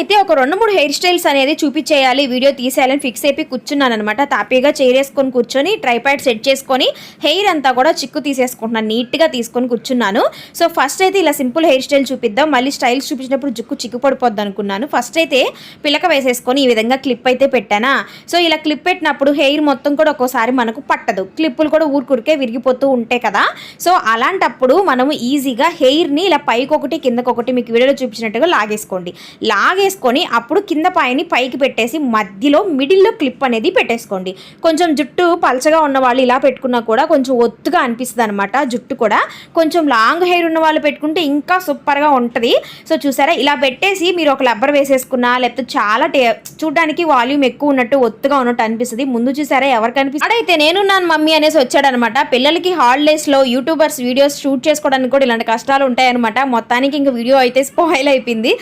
అయితే ఒక 2-3 hair styles అనేది చూపించేయాలి, వీడియో తీసేయాలని ఫిక్స్ అయిపోయి కూర్చున్నాను అనమాట. తాపీగా చైర్ వేసుకొని కూర్చొని ట్రైపాడ్ సెట్ చేసుకొని హెయిర్ అంతా కూడా చిక్కు తీసేసుకుంటున్నాను, నీట్గా తీసుకొని కూర్చున్నాను. సో ఫస్ట్ అయితే ఇలా సింపుల్ హెయిర్ స్టైల్ చూపిద్దాం, మళ్ళీ స్టైల్స్ చూపించినప్పుడు చిక్కు పడిపోద్ది అనుకున్నాను. ఫస్ట్ అయితే పిలక వేసేసుకొని ఈ విధంగా క్లిప్ అయితే పెట్టానా. సో ఇలా క్లిప్ పెట్టినప్పుడు హెయిర్ మొత్తం కూడా ఒక్కోసారి మనకు పట్టదు, క్లిప్పులు కూడా ఊరికే విరిగిపోతూ ఉంటాయి కదా. సో అలాంటప్పుడు మనము ఈజీగా హెయిర్ని ఇలా పైకి ఒకటి కిందకొకటి మీకు వీడియోలో చూపించినట్టుగా లాగేసుకొని అప్పుడు కింద పైని పైకి పెట్టేసి మధ్యలో మిడిల్లో క్లిప్ అనేది పెట్టేసుకోండి. కొంచెం జుట్టు పలచగా ఉన్న వాళ్ళు ఇలా పెట్టుకున్నా కూడా కొంచెం ఒత్తుగా అనిపిస్తుంది అనమాట. జుట్టు కూడా కొంచెం లాంగ్ హెయిర్ ఉన్న వాళ్ళు పెట్టుకుంటే ఇంకా సూపర్గా ఉంటుంది. సో చూసారా, ఇలా పెట్టేసి మీరు ఒక రబ్బర్ వేసేసుకున్నా లేకపోతే చాలా చూడడానికి వాల్యూమ్ ఎక్కువ ఉన్నట్టు ఒత్తుగా ఉన్నట్టు అనిపిస్తుంది. ముందు చూసారా ఎవరికి అనిపిస్తుంది, అడైతే నేనున్నాను మమ్మీ అనేసి వచ్చాడనమాట. పిల్లలకి హాలిడేస్లో యూట్యూబర్స్ వీడియోస్ షూట్ చేసుకోవడానికి కూడా ఇలాంటి కష్టాలు ఉంటాయన్నమాట. మొత్తానికి ఇంకా వీడియో అయితే స్పాయిల్ అయిపోయింది.